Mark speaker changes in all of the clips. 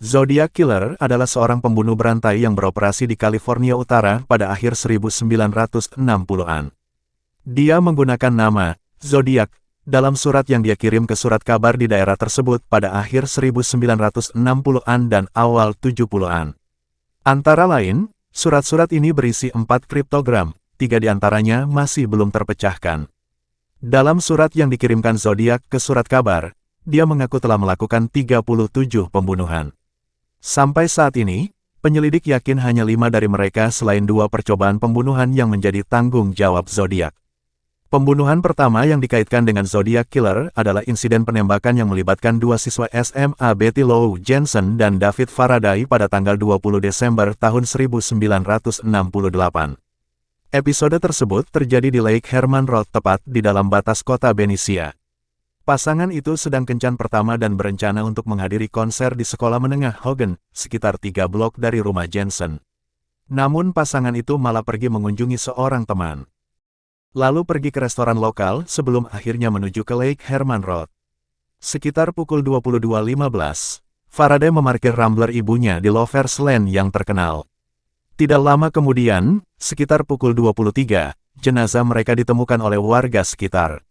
Speaker 1: Zodiac Killer adalah seorang pembunuh berantai yang beroperasi di California Utara pada akhir 1960-an. Dia menggunakan nama Zodiac dalam surat yang dia kirim ke surat kabar di daerah tersebut pada akhir 1960-an dan awal 70-an. Antara lain, surat-surat ini berisi 4 kriptogram, 3 diantaranya masih belum terpecahkan. Dalam surat yang dikirimkan Zodiac ke surat kabar, dia mengaku telah melakukan 37 pembunuhan. Sampai saat ini, penyelidik yakin hanya 5 dari mereka selain 2 percobaan pembunuhan yang menjadi tanggung jawab Zodiac. Pembunuhan pertama yang dikaitkan dengan Zodiac Killer adalah insiden penembakan yang melibatkan 2 siswa SMA Betty Lou Jensen dan David Faraday pada tanggal 20 Desember tahun 1968. Episode tersebut terjadi di Lake Herman Road tepat di dalam batas kota Benicia. Pasangan itu sedang kencan pertama dan berencana untuk menghadiri konser di sekolah menengah Hogan, sekitar 3 blok dari rumah Jensen. Namun pasangan itu malah pergi mengunjungi seorang teman. Lalu pergi ke restoran lokal sebelum akhirnya menuju ke Lake Herman Road. Sekitar pukul 22.15, Faraday memarkir Rambler ibunya di Lovers Lane yang terkenal. Tidak lama kemudian, sekitar pukul 23, jenazah mereka ditemukan oleh warga sekitar.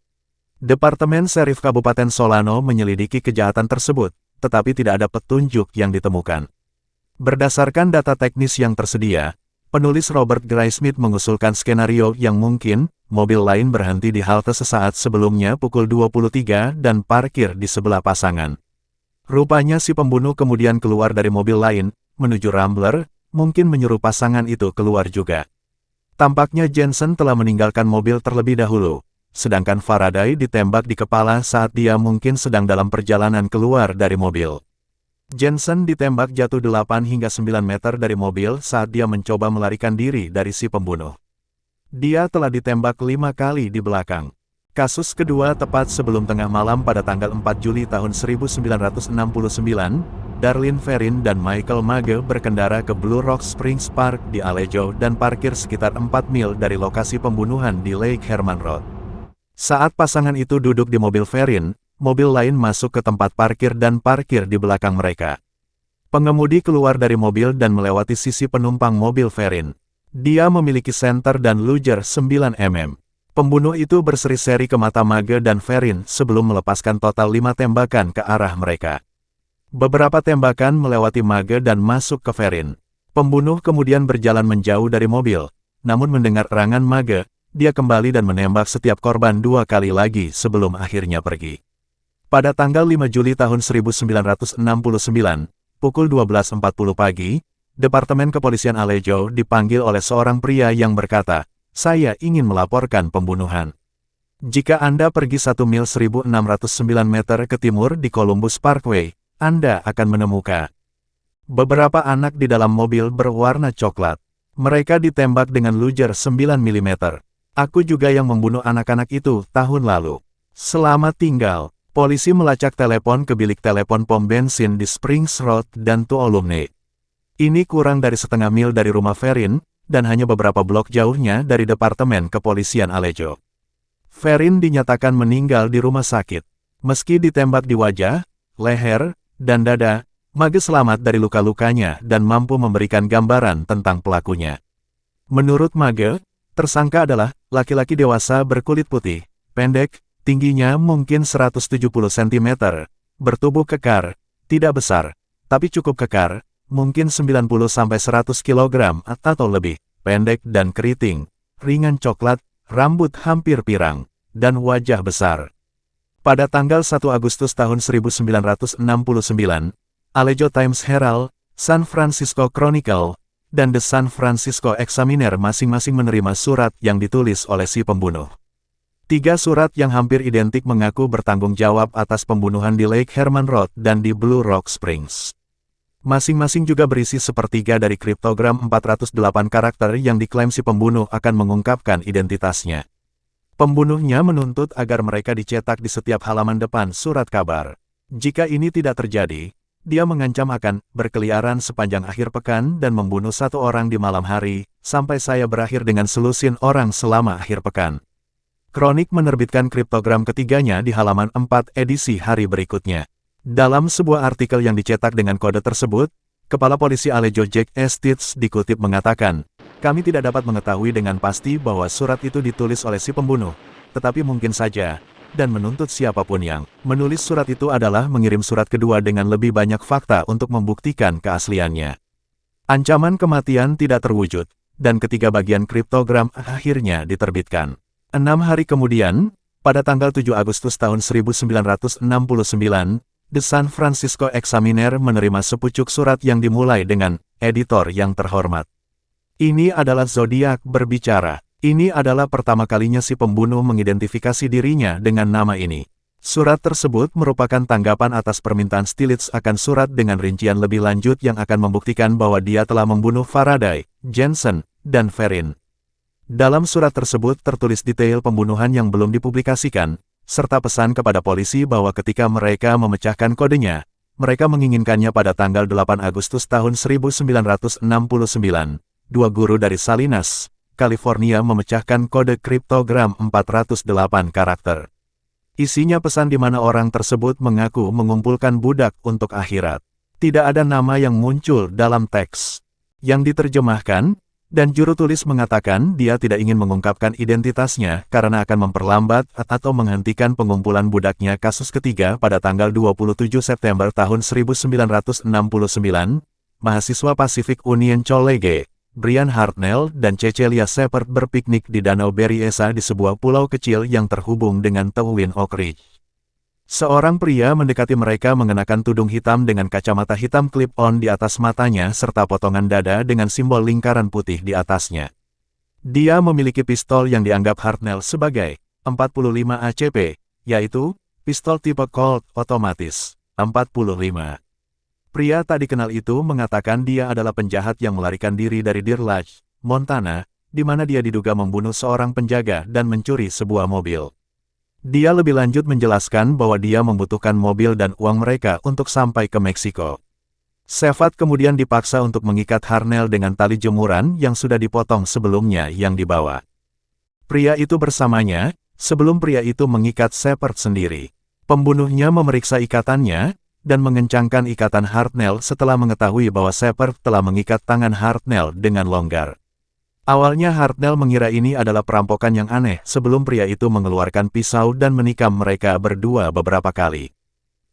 Speaker 1: Departemen Serif Kabupaten Solano menyelidiki kejahatan tersebut, tetapi tidak ada petunjuk yang ditemukan. Berdasarkan data teknis yang tersedia, penulis Robert Graysmith mengusulkan skenario yang mungkin, mobil lain berhenti di halte sesaat sebelumnya pukul 23 dan parkir di sebelah pasangan. Rupanya si pembunuh kemudian keluar dari mobil lain, menuju Rambler, mungkin menyuruh pasangan itu keluar juga. Tampaknya Jensen telah meninggalkan mobil terlebih dahulu. Sedangkan Faraday ditembak di kepala saat dia mungkin sedang dalam perjalanan keluar dari mobil. Jensen ditembak jatuh 8 hingga 9 meter dari mobil saat dia mencoba melarikan diri dari si pembunuh. Dia telah ditembak 5 kali di belakang. Kasus kedua tepat sebelum tengah malam pada tanggal 4 Juli tahun 1969, Darlene Ferrin dan Michael Mage berkendara ke Blue Rock Springs Park di Alejo dan parkir sekitar 4 mil dari lokasi pembunuhan di Lake Herman Road. Saat pasangan itu duduk di mobil Ferrin, mobil lain masuk ke tempat parkir dan parkir di belakang mereka. Pengemudi keluar dari mobil dan melewati sisi penumpang mobil Ferrin. Dia memiliki senter dan luger 9 mm. Pembunuh itu berseri-seri ke mata Mage dan Ferrin sebelum melepaskan total 5 tembakan ke arah mereka. Beberapa tembakan melewati Mage dan masuk ke Ferrin. Pembunuh kemudian berjalan menjauh dari mobil, namun mendengar erangan Mage, dia kembali dan menembak setiap korban 2 kali lagi sebelum akhirnya pergi. Pada tanggal 5 Juli tahun 1969, pukul 12.40 pagi, Departemen Kepolisian Alejo dipanggil oleh seorang pria yang berkata, "Saya ingin melaporkan pembunuhan. Jika Anda pergi 1 mil 1609 meter ke timur di Columbus Parkway, Anda akan menemukan beberapa anak di dalam mobil berwarna coklat. Mereka ditembak dengan luger 9 mm. Aku juga yang membunuh anak-anak itu tahun lalu. Selamat tinggal." Polisi melacak telepon ke bilik telepon pom bensin di Springs Road dan Tuolumne. Ini kurang dari setengah mil dari rumah Ferrin, dan hanya beberapa blok jauhnya dari Departemen Kepolisian Alejo. Ferrin dinyatakan meninggal di rumah sakit. Meski ditembak di wajah, leher, dan dada, Mage selamat dari luka-lukanya dan mampu memberikan gambaran tentang pelakunya. Menurut Mage, tersangka adalah laki-laki dewasa berkulit putih, pendek, tingginya mungkin 170 cm, bertubuh kekar, tidak besar, tapi cukup kekar, mungkin 90-100 kg atau lebih, pendek dan keriting, ringan coklat, rambut hampir pirang, dan wajah besar. Pada tanggal 1 Agustus tahun 1969, Alejo Times-Herald, San Francisco Chronicle, dan The San Francisco Examiner masing-masing menerima surat yang ditulis oleh si pembunuh. 3 surat yang hampir identik mengaku bertanggung jawab atas pembunuhan di Lake Herman Road dan di Blue Rock Springs. Masing-masing juga berisi sepertiga dari kriptogram 408 karakter yang diklaim si pembunuh akan mengungkapkan identitasnya. Pembunuhnya menuntut agar mereka dicetak di setiap halaman depan surat kabar. Jika ini tidak terjadi, dia mengancam akan berkeliaran sepanjang akhir pekan dan membunuh 1 orang di malam hari, sampai saya berakhir dengan selusin orang selama akhir pekan. Kronik menerbitkan kriptogram ketiganya di halaman 4 edisi hari berikutnya. Dalam sebuah artikel yang dicetak dengan kode tersebut, Kepala Polisi Alejo Jack Estitz dikutip mengatakan, "Kami tidak dapat mengetahui dengan pasti bahwa surat itu ditulis oleh si pembunuh, tetapi mungkin saja, dan menuntut siapapun yang menulis surat itu adalah mengirim surat kedua dengan lebih banyak fakta untuk membuktikan keasliannya." Ancaman kematian tidak terwujud, dan ketiga bagian kriptogram akhirnya diterbitkan. 6 hari kemudian, pada tanggal 7 Agustus tahun 1969, The San Francisco Examiner menerima sepucuk surat yang dimulai dengan, "Editor yang terhormat. Ini adalah Zodiac berbicara. Ini adalah pertama kalinya si pembunuh mengidentifikasi dirinya dengan nama ini." Surat tersebut merupakan tanggapan atas permintaan Stillitz akan surat dengan rincian lebih lanjut yang akan membuktikan bahwa dia telah membunuh Faraday, Jensen, dan Verin. Dalam surat tersebut tertulis detail pembunuhan yang belum dipublikasikan, serta pesan kepada polisi bahwa ketika mereka memecahkan kodenya, mereka menginginkannya pada tanggal 8 Agustus tahun 1969. Dua guru dari Salinas, California memecahkan kode kriptogram 408 karakter. Isinya pesan di mana orang tersebut mengaku mengumpulkan budak untuk akhirat. Tidak ada nama yang muncul dalam teks yang diterjemahkan, dan juru tulis mengatakan dia tidak ingin mengungkapkan identitasnya karena akan memperlambat atau menghentikan pengumpulan budaknya. Kasus ketiga pada tanggal 27 September tahun 1969, mahasiswa Pacific Union College, Brian Hartnell dan Cecelia Shepard berpiknik di Danau Berryessa di sebuah pulau kecil yang terhubung dengan Twin Oak Ridge. Seorang pria mendekati mereka mengenakan tudung hitam dengan kacamata hitam clip-on di atas matanya serta potongan dada dengan simbol lingkaran putih di atasnya. Dia memiliki pistol yang dianggap Hartnell sebagai 45 ACP, yaitu pistol tipe Colt otomatis 45. Pria tak dikenal itu mengatakan dia adalah penjahat yang melarikan diri dari Deer Lodge, Montana, di mana dia diduga membunuh seorang penjaga dan mencuri sebuah mobil. Dia lebih lanjut menjelaskan bahwa dia membutuhkan mobil dan uang mereka untuk sampai ke Meksiko. Shepard kemudian dipaksa untuk mengikat Hartnell dengan tali jemuran yang sudah dipotong sebelumnya yang dibawa. Pria itu bersamanya, sebelum pria itu mengikat Shepard sendiri. Pembunuhnya memeriksa ikatannya, dan mengencangkan ikatan Hartnell setelah mengetahui bahwa Shepard telah mengikat tangan Hartnell dengan longgar. Awalnya Hartnell mengira ini adalah perampokan yang aneh sebelum pria itu mengeluarkan pisau dan menikam mereka berdua beberapa kali.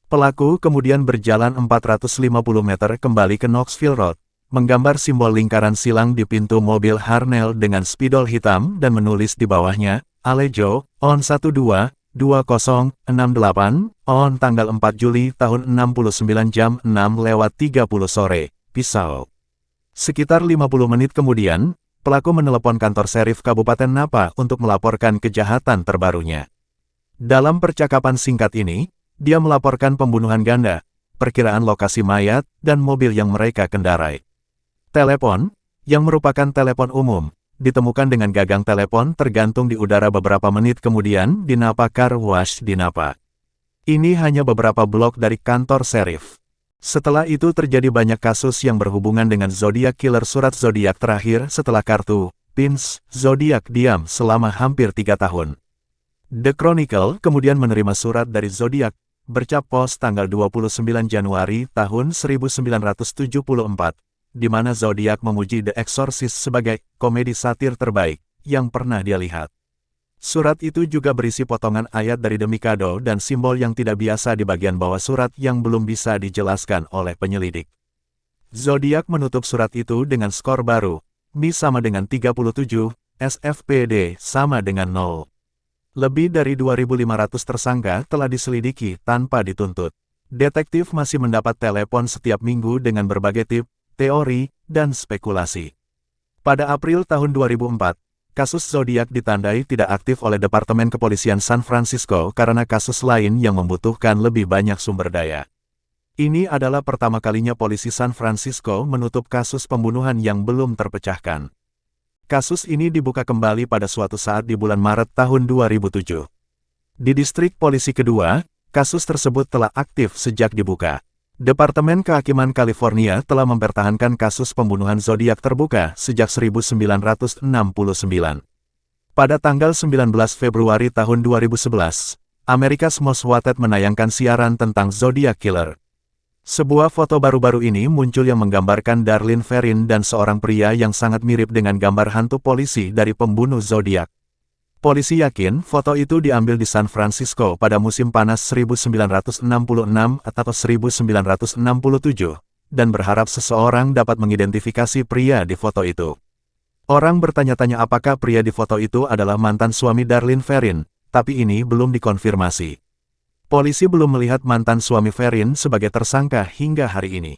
Speaker 1: Pelaku kemudian berjalan 450 meter kembali ke Knoxville Road, menggambar simbol lingkaran silang di pintu mobil Hartnell dengan spidol hitam dan menulis di bawahnya, "Alejo, on 12-2068, on tanggal 4 Juli tahun 69 jam 6:30 sore, pisau." Sekitar 50 menit kemudian, pelaku menelepon kantor serif Kabupaten Napa untuk melaporkan kejahatan terbarunya. Dalam percakapan singkat ini, dia melaporkan pembunuhan ganda, perkiraan lokasi mayat, dan mobil yang mereka kendarai. Telepon, yang merupakan telepon umum, ditemukan dengan gagang telepon tergantung di udara beberapa menit kemudian di Napa Car Wash di Napa. Ini hanya beberapa blok dari kantor serif. Setelah itu terjadi banyak kasus yang berhubungan dengan Zodiac Killer. Surat Zodiac terakhir setelah kartu pins Zodiac diam selama hampir 3 tahun. The Chronicle kemudian menerima surat dari Zodiac, bercap pos tanggal 29 Januari tahun 1974, di mana Zodiac memuji The Exorcist sebagai komedi satir terbaik yang pernah dia lihat. Surat itu juga berisi potongan ayat dari The Mikado dan simbol yang tidak biasa di bagian bawah surat yang belum bisa dijelaskan oleh penyelidik. Zodiac menutup surat itu dengan skor baru, Mi sama dengan 37, SFPD sama dengan 0. Lebih dari 2.500 tersangka telah diselidiki tanpa dituntut. Detektif masih mendapat telepon setiap minggu dengan berbagai tip, teori, dan spekulasi. Pada April tahun 2004, kasus Zodiac ditandai tidak aktif oleh Departemen Kepolisian San Francisco karena kasus lain yang membutuhkan lebih banyak sumber daya. Ini adalah pertama kalinya polisi San Francisco menutup kasus pembunuhan yang belum terpecahkan. Kasus ini dibuka kembali pada suatu saat di bulan Maret tahun 2007. Di distrik polisi kedua, kasus tersebut telah aktif sejak dibuka. Departemen Kehakiman California telah mempertahankan kasus pembunuhan Zodiac terbuka sejak 1969. Pada tanggal 19 Februari tahun 2011, America's Most Wanted menayangkan siaran tentang Zodiac Killer. Sebuah foto baru-baru ini muncul yang menggambarkan Darlene Ferrin dan seorang pria yang sangat mirip dengan gambar hantu polisi dari pembunuh Zodiac. Polisi yakin foto itu diambil di San Francisco pada musim panas 1966 atau 1967, dan berharap seseorang dapat mengidentifikasi pria di foto itu. Orang bertanya-tanya apakah pria di foto itu adalah mantan suami Darlene Ferrin, tapi ini belum dikonfirmasi. Polisi belum melihat mantan suami Ferrin sebagai tersangka hingga hari ini.